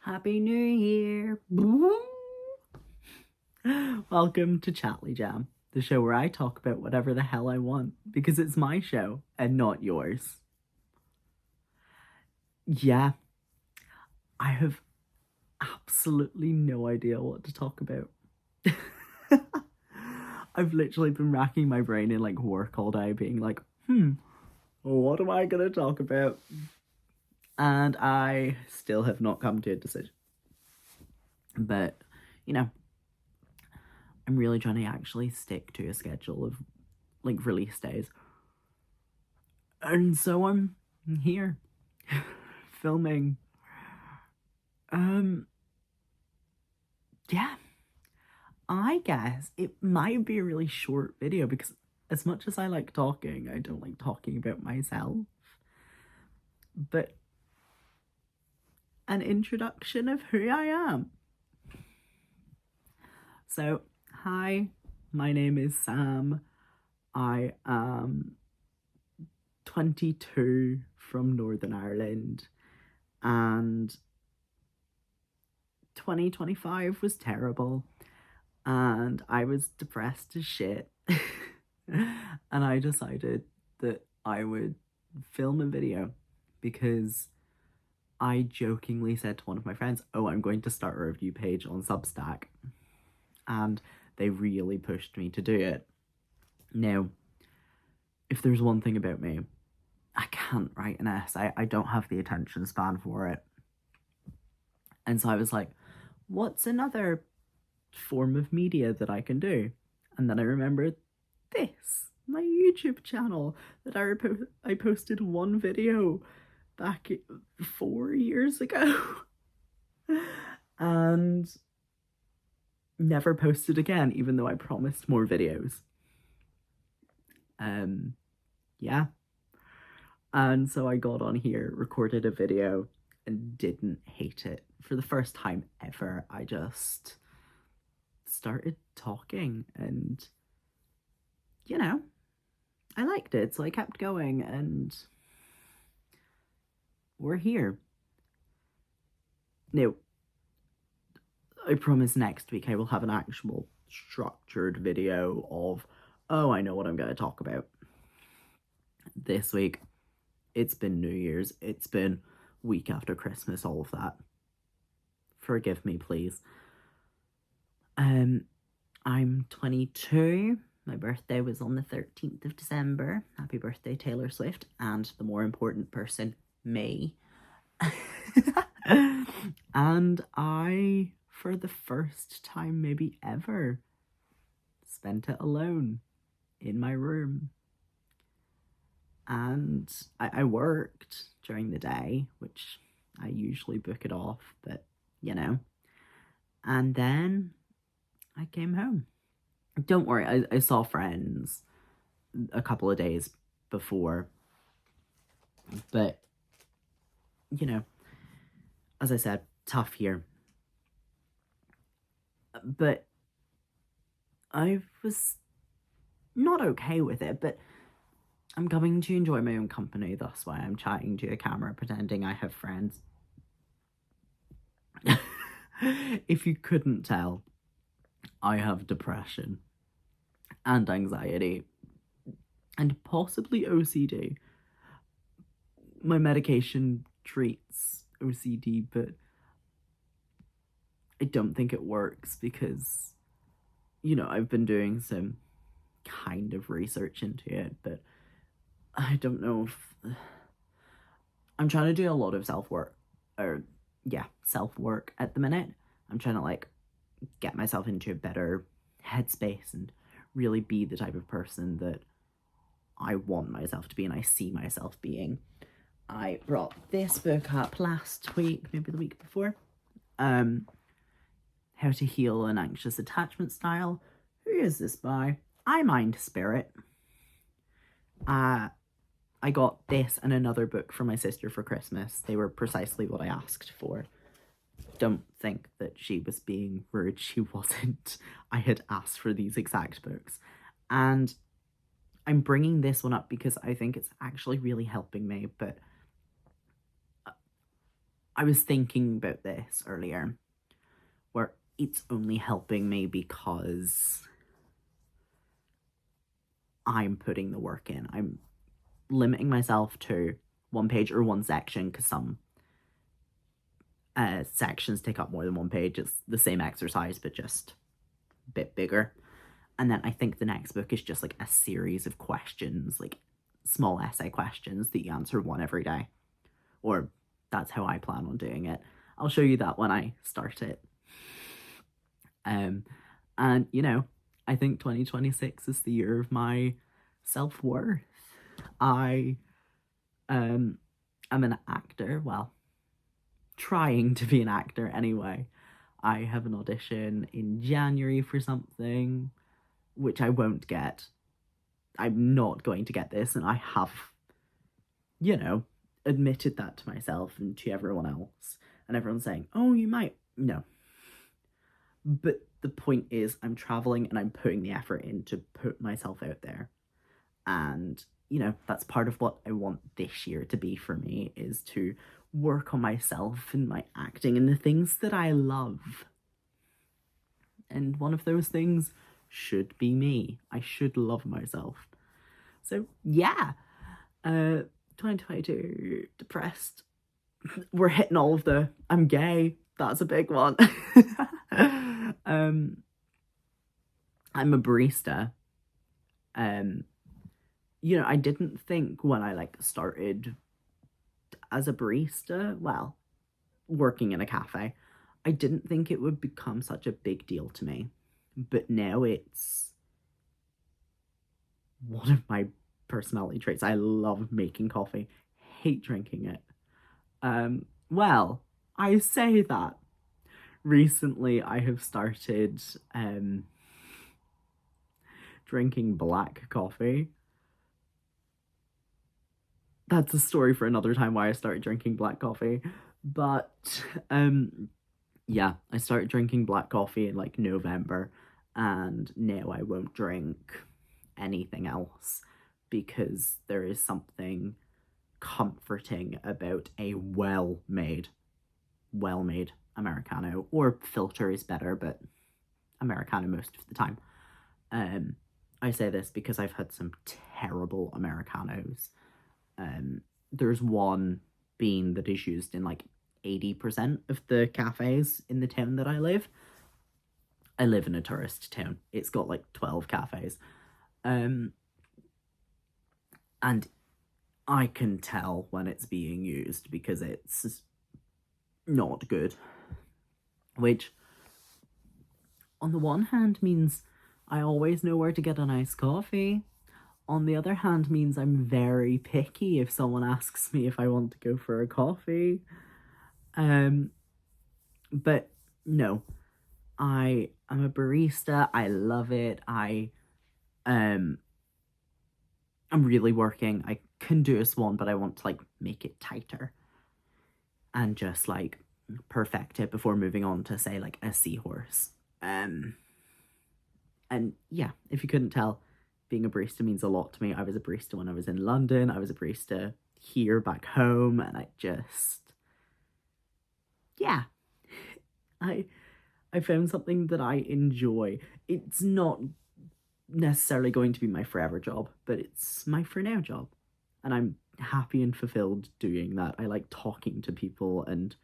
Happy New Year! Welcome to Chatlijam, the show where I talk about whatever the hell I want because it's my show and not yours. Yeah, I have absolutely no idea what to talk about. I've literally been racking my brain in like work all day, being like, what am I gonna talk about? And I still have not come to a decision. But, I'm really trying to actually stick to a schedule of like release days. And so I'm here filming. Yeah. I guess it might be a really short video because as much as I like talking, I don't like talking about myself. But an introduction of who I am. So, hi, my name is Sam. I am 22 from Northern Ireland, and 2025 was terrible, and I was depressed as shit. And I decided that I would film a video because I jokingly said to one of my friends, "Oh, I'm going to start a review page on Substack." And they really pushed me to do it. Now, if there's one thing about me, I can't write an essay. I don't have the attention span for it. And so I was like, what's another form of media that I can do? And then I remembered this, my YouTube channel, that I posted one video back 4 years ago and never posted again, even though I promised more videos. Yeah. And so I got on here, recorded a video, and didn't hate it. For the first time ever, I just started talking and, I liked it. So I kept going and we're here. Now, I promise next week I will have an actual structured video of, oh, I know what I'm going to talk about. This week, it's been New Year's. It's been week after Christmas, all of that. Forgive me, please. I'm 22. My birthday was on the 13th of December. Happy birthday, Taylor Swift, and the more important person, me. And I, for the first time maybe ever, spent it alone in my room. And I worked during the day, which I usually book it off, but And then I came home. Don't worry, I saw friends a couple of days before. But, as I said, tough year. But I was not okay with it, but I'm coming to enjoy my own company. That's why I'm chatting to a camera, pretending I have friends. If you couldn't tell, I have depression and anxiety and possibly OCD. My medication treats OCD, but I don't think it works because, I've been doing some kind of research into it, but I don't know if I'm trying to do a lot of self-work at the minute. I'm trying to get myself into a better headspace and really be the type of person that I want myself to be and I see myself being. I brought this book up last week, maybe the week before. How to Heal an Anxious Attachment Style. Who is this by? I Mind Spirit. I got this and another book from my sister for Christmas. They were precisely what I asked for. Don't think that she was being rude. She wasn't. I had asked for these exact books. And I'm bringing this one up because I think it's actually really helping me. But I was thinking about this earlier, where it's only helping me because I'm putting the work in. I'm limiting myself to one page or one section because some sections take up more than one page. It's the same exercise, but just a bit bigger. And then I think the next book is just like a series of questions, like small essay questions that you answer one every day. Or that's how I plan on doing it. I'll show you that when I start it. And I think 2026 is the year of my self-worth. I am an actor, well, trying to be an actor anyway. I have an audition in January for something, which I won't get. I'm not going to get this, and I have, admitted that to myself and to everyone else. And everyone's saying, oh, you might. No. But the point is, I'm traveling and I'm putting the effort in to put myself out there. And, that's part of what I want this year to be for me, is to work on myself and my acting and the things that I love. And one of those things should be me. I should love myself. So, yeah. 2022, depressed. We're hitting all of the I'm gay. That's a big one. I'm a barista. I didn't think when I started as a barista, well, working in a cafe, I didn't think it would become such a big deal to me. But now it's one of my personality traits. I love making coffee, hate drinking it. Well, I say that. Recently, I have started drinking black coffee. That's a story for another time why I started drinking black coffee. But yeah, I started drinking black coffee in November, and now I won't drink anything else because there is something comforting about a well-made Americano, or filter is better, but Americano most of the time. I say this because I've had some terrible Americanos. There's one bean that is used in 80% of the cafes in the town that I live. I live in a tourist town. It's got 12 cafes. And I can tell when it's being used because it's not good. Which, on the one hand, means I always know where to get a nice coffee. On the other hand, means I'm very picky if someone asks me if I want to go for a coffee. But no, I am a barista. I love it. I'm really working. I can do a swan, but I want to make it tighter and just perfect it before moving on to say a seahorse. And yeah, if you couldn't tell, being a barista means a lot to me. I was a barista when I was in London. I was a barista here back home, and I found something that I enjoy. It's not necessarily going to be my forever job, but it's my for now job. And I'm happy and fulfilled doing that. I like talking to people and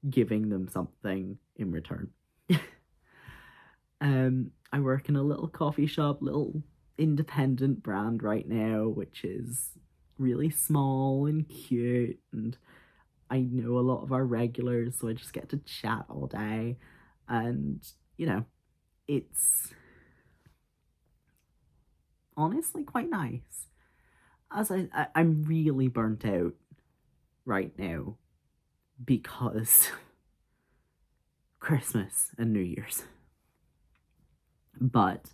giving them something in return. I work in a little coffee shop, little independent brand right now, which is really small and cute, and I know a lot of our regulars, so I just get to chat all day. And it's honestly quite nice. As I'm really burnt out right now because Christmas and New Year's. But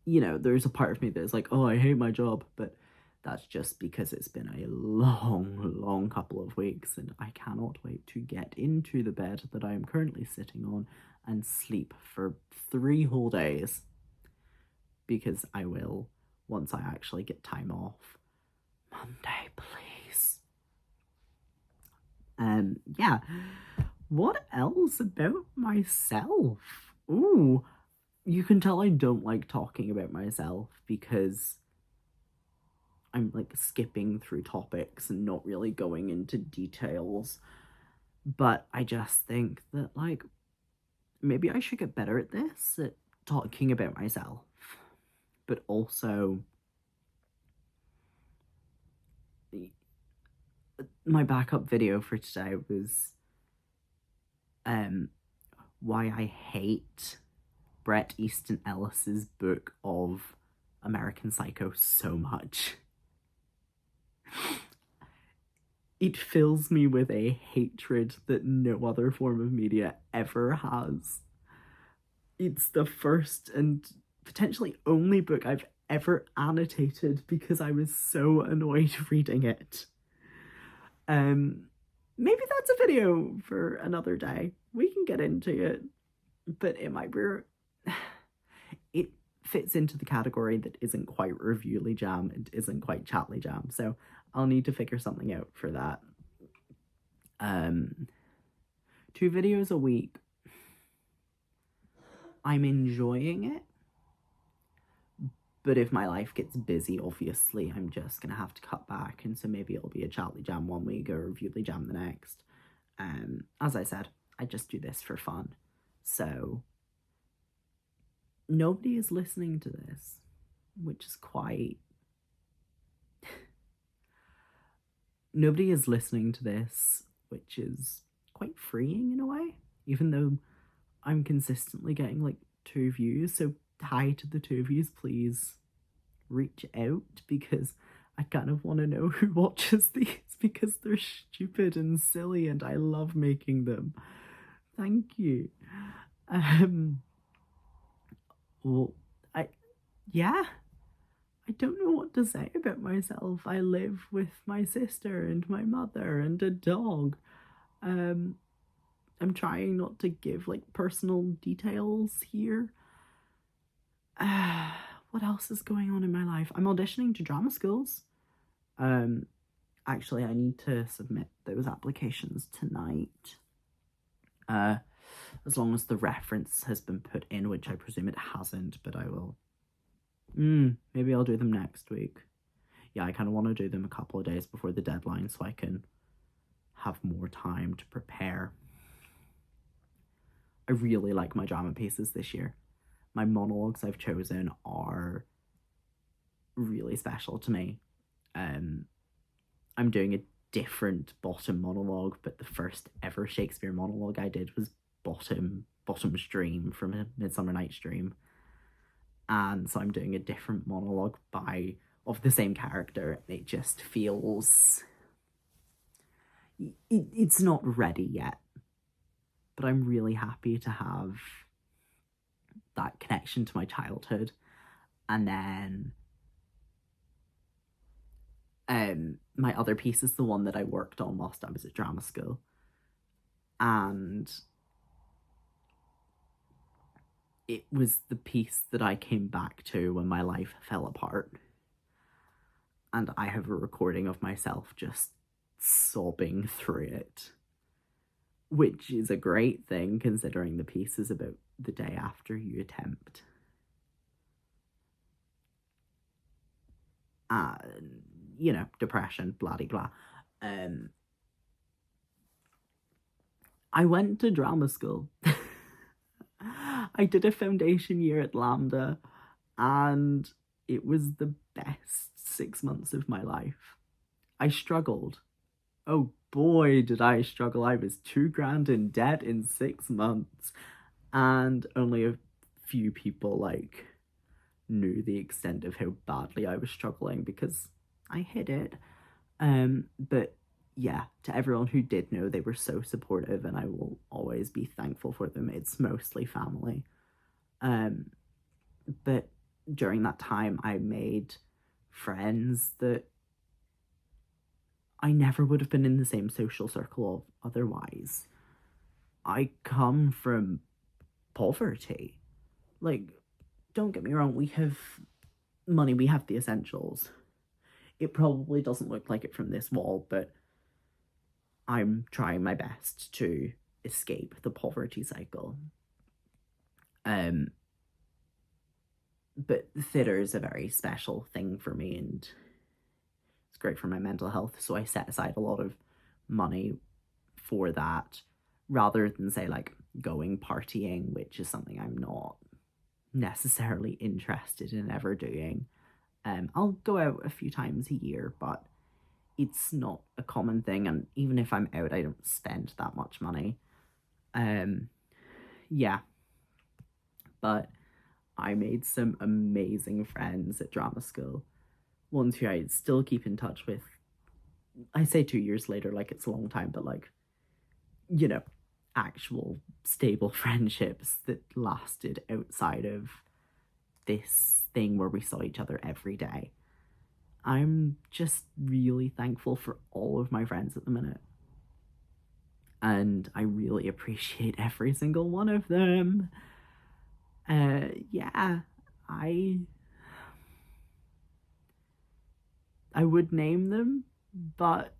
there's a part of me that's oh, I hate my job, but that's just because it's been a long couple of weeks, and I cannot wait to get into the bed that I am currently sitting on and sleep for 3 whole days, because I will, once I actually get time off. Monday, please. Yeah. What else about myself? Ooh, you can tell I don't like talking about myself because I'm like skipping through topics and not really going into details. But I just think that, like, maybe I should get better at this, at talking about myself. But also, my backup video for today was um why I hate Bret Easton Ellis's book of American Psycho so much. It fills me with a hatred that no other form of media ever has. It's the first and potentially only book I've ever annotated because I was so annoyed reading it. Maybe that's a video for another day. We can get into it, but it might be. It fits into the category that isn't quite Reviewly Jam and isn't quite Chatlijam, so I'll need to figure something out for that. 2 videos a week. I'm enjoying it, but if my life gets busy, obviously I'm just gonna have to cut back, and so maybe it'll be a Chatlijam one week or a Reviewly Jam the next. As I said, I just do this for fun, so nobody is listening to this, which is quite... Nobody is listening to this, which is quite freeing in a way, even though I'm consistently getting like 2 views. So hi to the 2 of you, please reach out, because I kind of want to know who watches these, because they're stupid and silly and I love making them. Thank you. Well, yeah, I don't know what to say about myself. I live with my sister and my mother and a dog. I'm trying not to give like personal details here. What else is going on in my life? I'm auditioning to drama schools. Actually, I need to submit those applications tonight. As long as the reference has been put in, which I presume it hasn't, but I will. Maybe I'll do them next week. Yeah, I kind of want to do them a couple of days before the deadline so I can have more time to prepare. I really like my drama pieces this year. My monologues I've chosen are really special to me. I'm doing a different bottom monologue, but the first ever Shakespeare monologue I did was Bottom's Dream from A Midsummer Night's Dream. And so I'm doing a different monologue of the same character. It just feels... It's not ready yet, but I'm really happy to have that connection to my childhood. And then my other piece is the one that I worked on whilst I was at drama school. And it was the piece that I came back to when my life fell apart. And I have a recording of myself just sobbing through it, which is a great thing considering the piece is about the day after you attempt. You know, depression, blah-de-blah. I went to drama school. I did a foundation year at Lambda, and it was the best 6 months of my life. I struggled. Oh boy, did I struggle. I was $2,000 in debt in 6 months, and only a few people like knew the extent of how badly I was struggling because I hid it. But yeah, to everyone who did know, they were so supportive, and I will always be thankful for them. It's mostly family. But during that time, I made friends that I never would have been in the same social circle of otherwise. I come from poverty. Like, don't get me wrong, we have money, we have the essentials. It probably doesn't look like it from this wall, but I'm trying my best to escape the poverty cycle. Um, but theatre is a very special thing for me, and it's great for my mental health. So I set aside a lot of money for that, rather than say like going partying, which is something I'm not necessarily interested in ever doing. I'll go out a few times a year, but it's not a common thing, and even if I'm out, I don't spend that much money. Um, yeah, but I made some amazing friends at drama school, ones who I still keep in touch with. I say 2 years later, like it's a long time, but like, you know, actual stable friendships that lasted outside of this thing where we saw each other every day. I'm just really thankful for all of my friends at the minute. And I really appreciate every single one of them. Yeah, I I would name them, but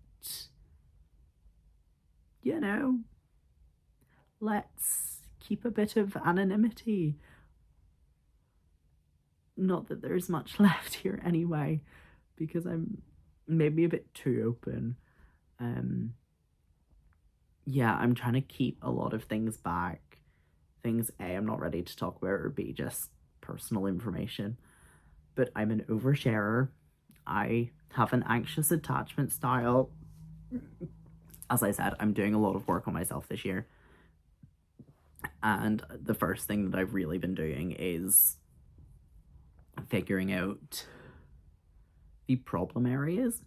you know, let's keep a bit of anonymity. Not that there's much left here anyway, because I'm maybe a bit too open. Um, yeah, I'm trying to keep a lot of things back. Things A, I'm not ready to talk about, or B, just personal information. But I'm an oversharer. I have an anxious attachment style. As I said, I'm doing a lot of work on myself this year. And the first thing that I've really been doing is figuring out the problem areas.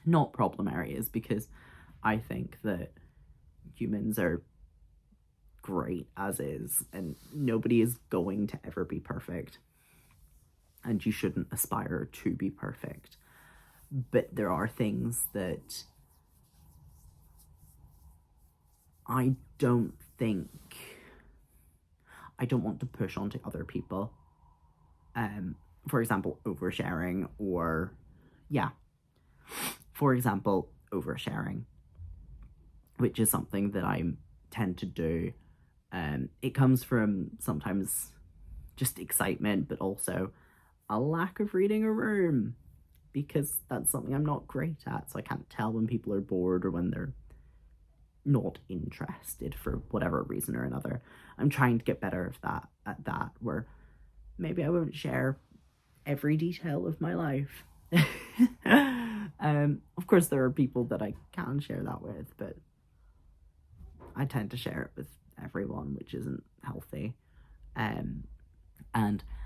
Not problem areas, because I think that humans are great as is, and nobody is going to ever be perfect. And you shouldn't aspire to be perfect. But there are things that I don't think I don't want to push onto other people. For example, oversharing, or yeah. For example, oversharing, which is something that I tend to do. It comes from sometimes just excitement, but also a lack of reading a room, because that's something I'm not great at. So I can't tell when people are bored or when they're not interested for whatever reason or another. I'm trying to get better at that, where maybe I won't share every detail of my life. Of course, there are people that I can share that with, but I tend to share it with everyone, which isn't healthy. And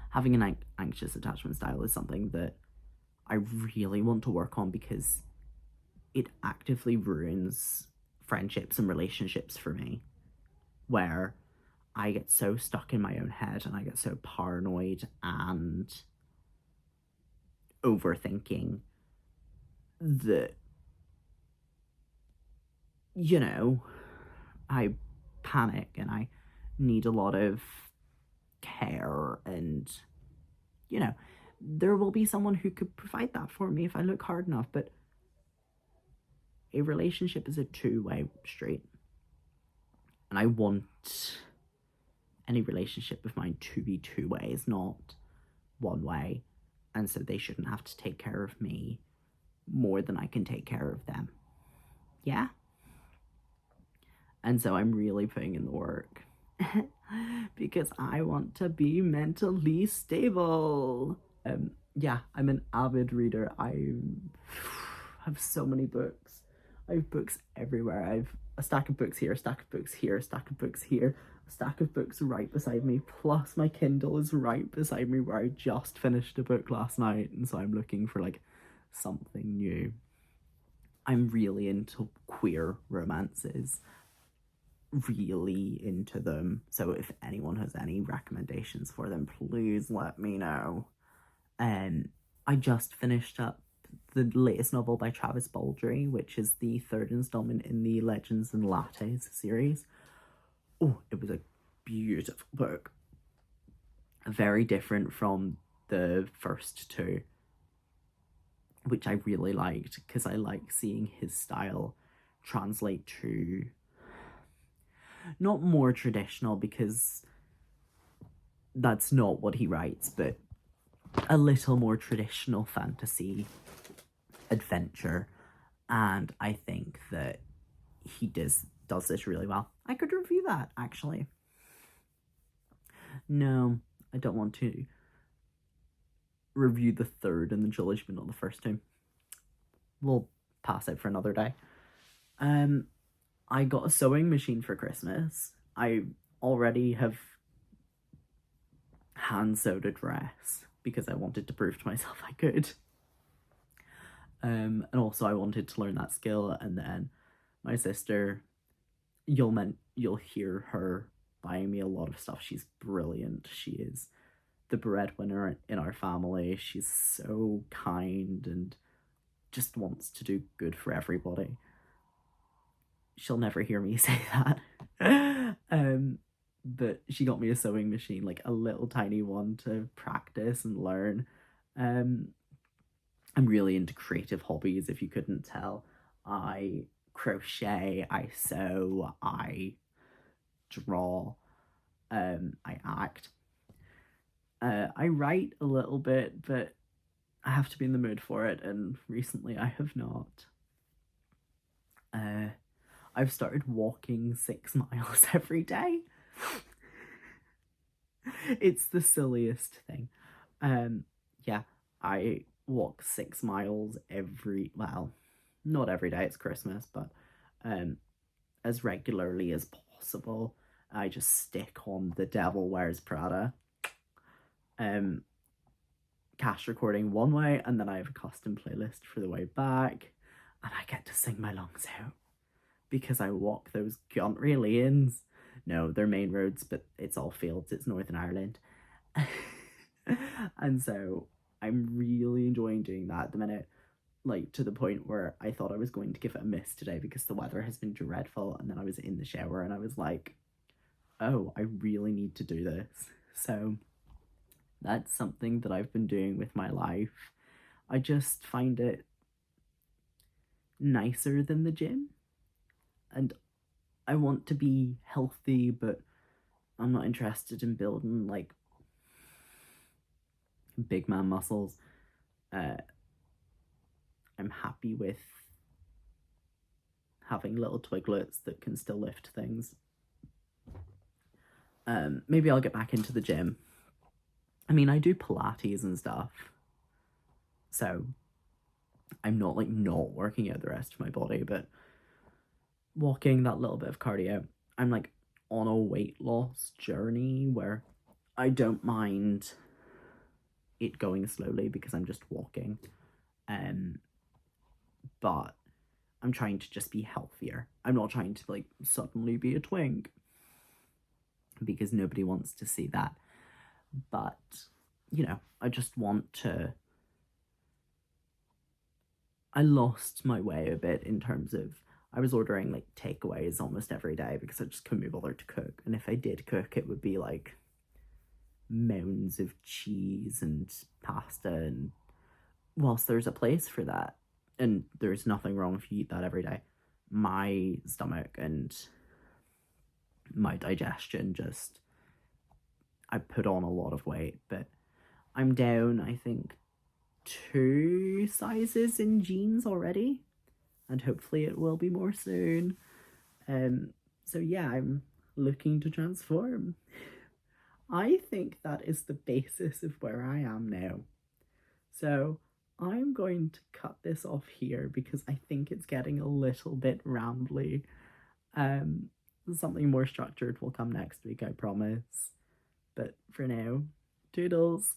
having an anxious attachment style is something that I really want to work on, because it actively ruins friendships and relationships for me, where I get so stuck in my own head and I get so paranoid and overthinking that, you know, I panic and I need a lot of care, and you know, there will be someone who could provide that for me if I look hard enough. But a relationship is a two-way street, and I want any relationship of mine to be two ways, not one way. And so they shouldn't have to take care of me more than I can take care of them. Yeah? And so I'm really putting in the work because I want to be mentally stable. Yeah, I'm an avid reader. I have so many books. I have books everywhere. I've a stack of books here, a stack of books here, a stack of books here, a stack of books right beside me, plus my Kindle is right beside me, where I just finished a book last night, and so I'm looking for like something new. I'm really into queer romances, really into them. So if anyone has any recommendations for them, please let me know. I just finished up the latest novel by Travis Baldree, which is the third installment in the Legends and Lattes series. Oh, it was a beautiful book. Very different from the first two, which I really liked, because I like seeing his style translate to not more traditional, because that's not what he writes, but a little more traditional fantasy adventure. And I think that he does this really well. I could review that, actually. No, I don't want to review the third in the trilogy, but not the first two. We'll pass it for another day. I got a sewing machine for Christmas. I already have hand sewed a dress because I wanted to prove to myself I could. And also I wanted to learn that skill. And then my sister, you'll hear her buying me a lot of stuff. She's brilliant. She is the breadwinner in our family. She's so kind and just wants to do good for everybody. She'll never hear me say that. But she got me a sewing machine, like a little tiny one to practice and learn. I'm really into creative hobbies, if you couldn't tell. I crochet, I sew, I draw, I act. I write a little bit, but I have to be in the mood for it, and recently I have not. I've started walking 6 miles every day. It's the silliest thing. Yeah, I walk 6 miles well, not every day, it's Christmas, but as regularly as possible. I just stick on The Devil Wears Prada. Cash recording one way, and then I have a custom playlist for the way back, and I get to sing my lungs out because I walk those country lanes. No, they're main roads, but it's all fields. It's Northern Ireland. And so I'm really enjoying doing that at the minute, like to the point where I thought I was going to give it a miss today because the weather has been dreadful. And then I was in the shower and I was like, oh, I really need to do this. So that's something that I've been doing with my life. I just find it nicer than the gym. And I want to be healthy, but I'm not interested in building like big man muscles. I'm happy with having little twiglets that can still lift things. Maybe I'll get back into the gym. I mean, I do Pilates and stuff, so I'm not like not working out the rest of my body, but walking, that little bit of cardio. I'm like on a weight loss journey where I don't mind it going slowly because I'm just walking. But I'm trying to just be healthier. I'm not trying to like suddenly be a twink because nobody wants to see that. But, you know, I just want to. I lost my way a bit in terms of I was ordering like takeaways almost every day because I just couldn't be bothered to cook. And if I did cook, it would be like mounds of cheese and pasta. And whilst there's a place for that, and there's nothing wrong if you eat that every day, my stomach and my digestion just, I put on a lot of weight. But I'm down, I think, 2 sizes in jeans already, and hopefully it will be more soon. So yeah, I'm looking to transform. I think that is the basis of where I am now. So I'm going to cut this off here because I think it's getting a little bit rambly. Something more structured will come next week, I promise. But for now, toodles.